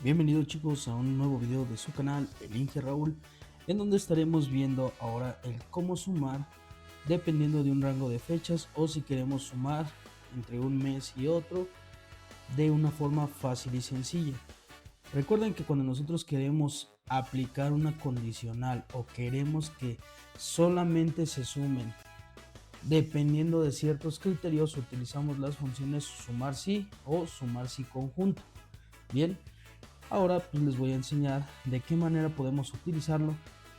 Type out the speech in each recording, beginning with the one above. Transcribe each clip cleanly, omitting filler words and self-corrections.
Bienvenidos chicos a un nuevo video de su canal, el Inge Raúl, en donde estaremos viendo ahora el cómo sumar dependiendo de un rango de fechas o si queremos sumar entre un mes y otro de una forma fácil y sencilla. Recuerden que cuando nosotros queremos aplicar una condicional o queremos que solamente se sumen dependiendo de ciertos criterios, utilizamos las funciones sumar si o sumar si conjunto. Bien, ahora pues les voy a enseñar de qué manera podemos utilizarlo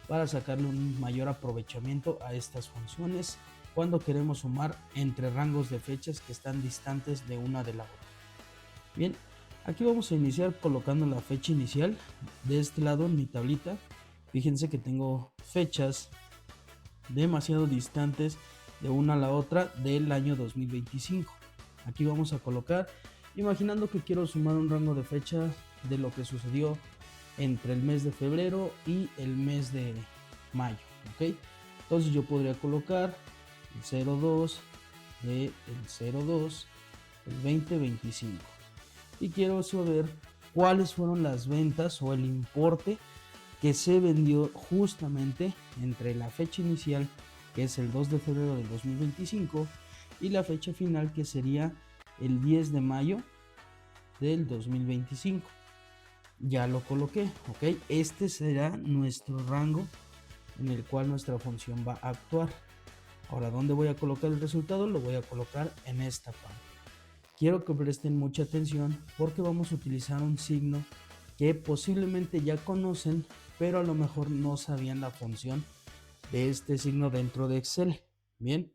para sacarle un mayor aprovechamiento a estas funciones cuando queremos sumar entre rangos de fechas que están distantes de una de la otra. Bien, aquí vamos a iniciar colocando la fecha inicial de este lado en mi tablita. Fíjense que tengo fechas demasiado distantes de una a la otra del año 2025. Aquí vamos a colocar, imaginando que quiero sumar un rango de fecha de lo que sucedió entre el mes de febrero y el mes de mayo, ¿ok? Entonces yo podría colocar el 02 del 02 del 2025 y quiero saber cuáles fueron las ventas o el importe que se vendió justamente entre la fecha inicial, que es el 2 de febrero del 2025, y la fecha final, que sería el 10 de mayo del 2025. Ya lo coloqué, ok. Este será nuestro rango en el cual nuestra función va a actuar. Ahora, ¿dónde voy a colocar el resultado? Lo voy a colocar en esta parte. Quiero que presten mucha atención porque vamos a utilizar un signo que posiblemente ya conocen, pero a lo mejor no sabían la función de este signo dentro de Excel. Bien,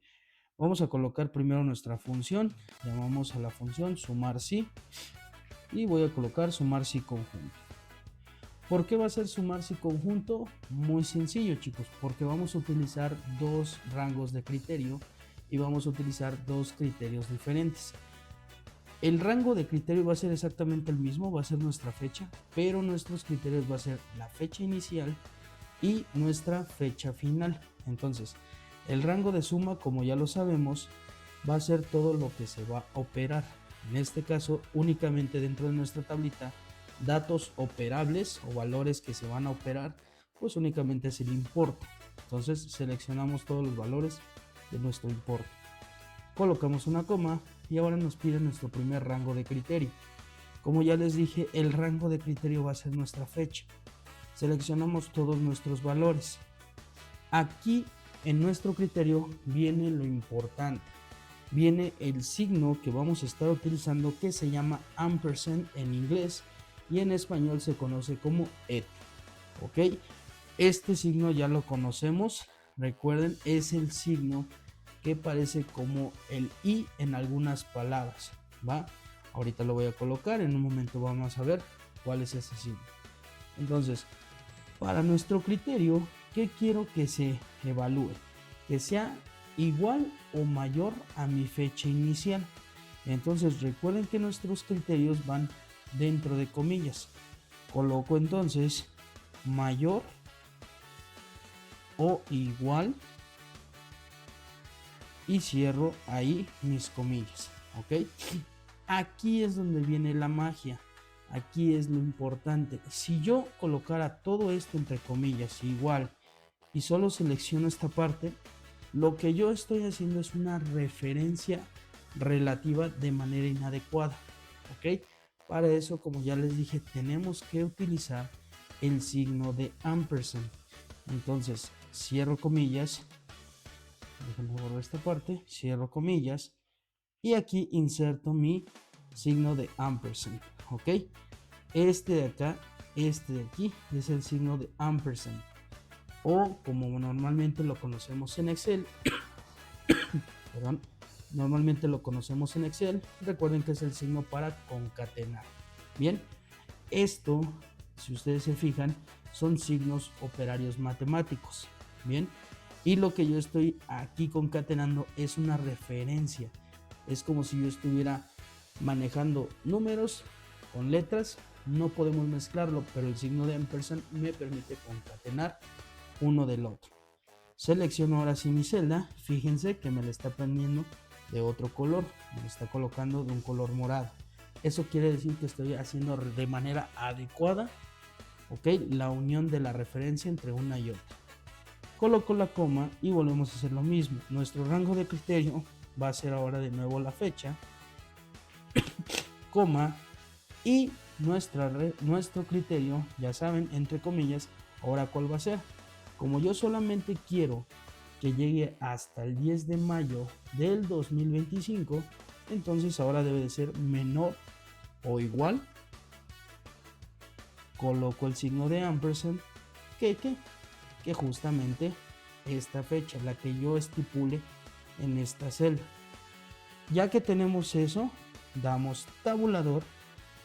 vamos a colocar primero nuestra función. Llamamos a la función sumar si y voy a colocar sumar si conjunto. ¿Por qué va a ser sumar si conjunto? Muy sencillo, chicos, porque vamos a utilizar dos rangos de criterio y vamos a utilizar dos criterios diferentes. El rango de criterio va a ser exactamente el mismo, va a ser nuestra fecha, pero nuestros criterios va a ser la fecha inicial y nuestra fecha final. Entonces, el rango de suma, como ya lo sabemos, va a ser todo lo que se va a operar. En este caso, únicamente dentro de nuestra tablita, datos operables o valores que se van a operar, pues únicamente es el importe. Entonces, seleccionamos todos los valores de nuestro importe. Colocamos una coma y ahora nos pide nuestro primer rango de criterio. Como ya les dije, el rango de criterio va a ser nuestra fecha. Seleccionamos todos nuestros valores. Aquí en nuestro criterio viene lo importante. Viene el signo que vamos a estar utilizando, que se llama ampersand en inglés y en español se conoce como et. ¿Ok? Este signo ya lo conocemos. Recuerden, es el signo que parece como el i en algunas palabras, ¿va? Ahorita lo voy a colocar, en un momento vamos a ver cuál es ese signo. Entonces, para nuestro criterio, ¿qué quiero que se evalúe? Que sea igual o mayor a mi fecha inicial. Entonces, recuerden que nuestros criterios van dentro de comillas. Coloco entonces mayor o igual y cierro ahí mis comillas, ¿ok? Aquí es donde viene la magia, aquí es lo importante. Si yo colocara todo esto entre comillas igual y solo selecciono esta parte, lo que yo estoy haciendo es una referencia relativa de manera inadecuada, ¿ok? Para eso, como ya les dije, tenemos que utilizar el signo de ampersand. Entonces, cierro comillas, déjenme borrar esta parte, cierro comillas y aquí inserto mi signo de ampersand, ¿ok? Este de acá, este de aquí es el signo de ampersand, o como normalmente lo conocemos en Excel, perdón, normalmente lo conocemos en Excel, recuerden que es el signo para concatenar. Bien, esto, si ustedes se fijan, son signos operarios matemáticos. Bien, y lo que yo estoy aquí concatenando es una referencia. Es como si yo estuviera manejando números con letras. No podemos mezclarlo, pero el signo de ampersand me permite concatenar uno del otro. Selecciono ahora sí mi celda. Fíjense que me la está prendiendo de otro color, me la está colocando de un color morado. Eso quiere decir que estoy haciendo de manera adecuada, ¿ok? La unión de la referencia entre una y otra. Coloco la coma y volvemos a hacer lo mismo. Nuestro rango de criterio va a ser ahora de nuevo la fecha, coma, y nuestro criterio, ya saben, entre comillas, ahora cuál va a ser. Como yo solamente quiero que llegue hasta el 10 de mayo del 2025, entonces ahora debe de ser menor o igual. Coloco el signo de ampersand que justamente esta fecha, la que yo estipule en esta celda. Ya que tenemos eso, damos tabulador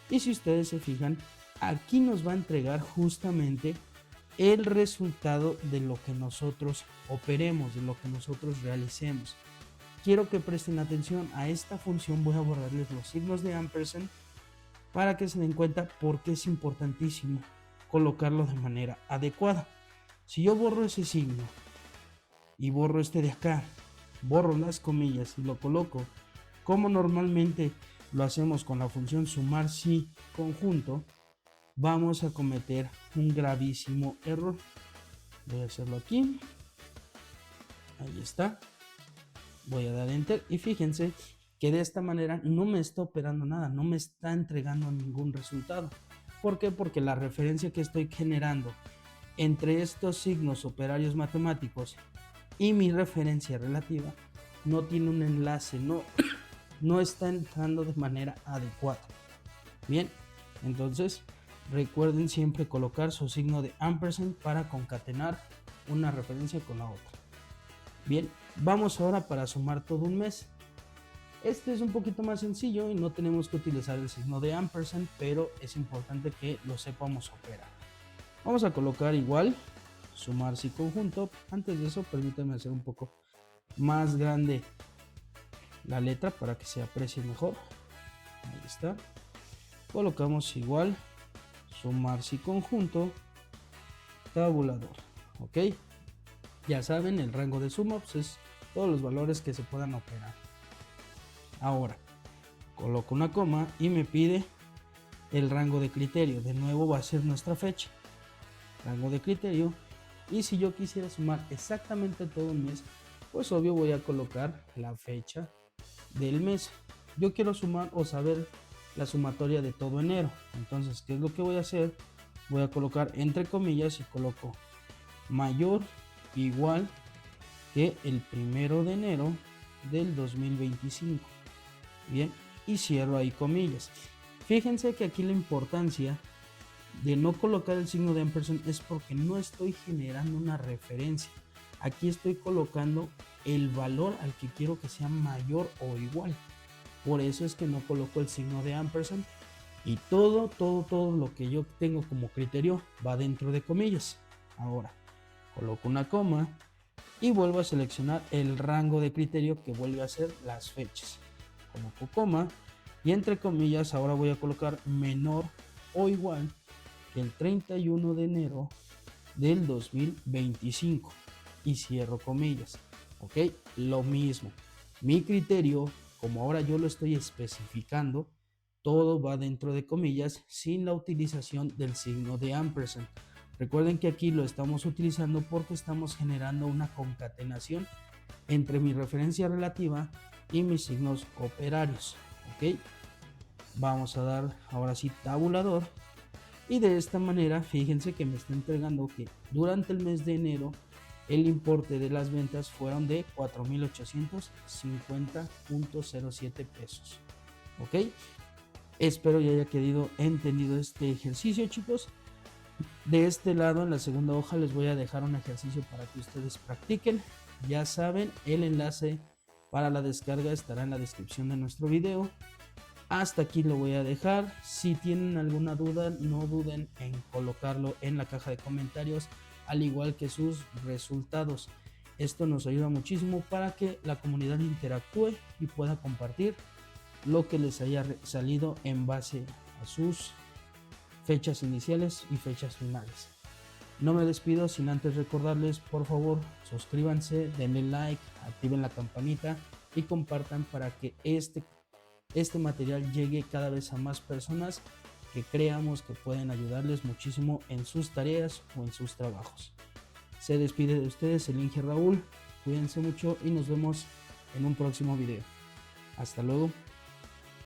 y si ustedes se fijan, aquí nos va a entregar justamente el resultado de lo que nosotros operemos, de lo que nosotros realicemos. Quiero que presten atención a esta función. Voy a borrarles los signos de ampersand para que se den cuenta por qué es importantísimo colocarlo de manera adecuada. Si yo borro ese signo y borro este de acá, borro las comillas y lo coloco como normalmente lo hacemos con la función sumar si conjunto, vamos a cometer un gravísimo error. Voy a hacerlo aquí, ahí está, voy a dar enter y fíjense que de esta manera no me está operando nada, no me está entregando ningún resultado. ¿Por qué? Porque la referencia que estoy generando entre estos signos operarios matemáticos y mi referencia relativa no tiene un enlace, no está entrando de manera adecuada. Bien, entonces recuerden siempre colocar su signo de ampersand para concatenar una referencia con la otra. Bien, vamos ahora para sumar todo un mes. Este es un poquito más sencillo y no tenemos que utilizar el signo de ampersand, pero es importante que lo sepamos operar. Vamos a colocar igual, sumar si conjunto. Antes de eso, permítanme hacer un poco más grande la letra para que se aprecie mejor. Ahí está. Colocamos igual, sumar si conjunto, tabulador. Ok, ya saben, el rango de suma pues es todos los valores que se puedan operar. Ahora coloco una coma y me pide el rango de criterio. De nuevo va a ser nuestra fecha, rango de criterio. Y si yo quisiera sumar exactamente todo un mes, pues obvio voy a colocar la fecha del mes. Yo quiero sumar o saber la sumatoria de todo enero. Entonces, ¿qué es lo que voy a hacer? Voy a colocar entre comillas y coloco mayor igual que el 1 de enero del 2025. Bien, y cierro ahí comillas. Fíjense que aquí la importancia de no colocar el signo de ampersand es porque no estoy generando una referencia. Aquí estoy colocando el valor al que quiero que sea mayor o igual. Por eso es que no coloco el signo de ampersand y todo lo que yo tengo como criterio va dentro de comillas. Ahora coloco una coma y vuelvo a seleccionar el rango de criterio que vuelve a ser las fechas. Coloco coma y entre comillas ahora voy a colocar menor o igual que el 31 de enero del 2025 y cierro comillas. Ok, lo mismo. Mi criterio, como ahora yo lo estoy especificando, todo va dentro de comillas sin la utilización del signo de ampersand. Recuerden que aquí lo estamos utilizando porque estamos generando una concatenación entre mi referencia relativa y mis signos operarios. Ok, vamos a dar ahora sí tabulador y de esta manera fíjense que me está entregando que durante el mes de enero el importe de las ventas fueron de 4,850.07 pesos. Ok, espero ya haya quedado entendido este ejercicio, chicos. De este lado en la segunda hoja les voy a dejar un ejercicio para que ustedes practiquen. Ya saben, el enlace para la descarga estará en la descripción de nuestro video. Hasta aquí lo voy a dejar. Si tienen alguna duda, no duden en colocarlo en la caja de comentarios, al igual que sus resultados. Esto nos ayuda muchísimo para que la comunidad interactúe y pueda compartir lo que les haya salido en base a sus fechas iniciales y fechas finales. No me despido sin antes recordarles, por favor, suscríbanse, denle like, activen la campanita y compartan para que este este material llegue cada vez a más personas que creamos que pueden ayudarles muchísimo en sus tareas o en sus trabajos. Se despide de ustedes el Inge Raúl, cuídense mucho y nos vemos en un próximo video. Hasta luego.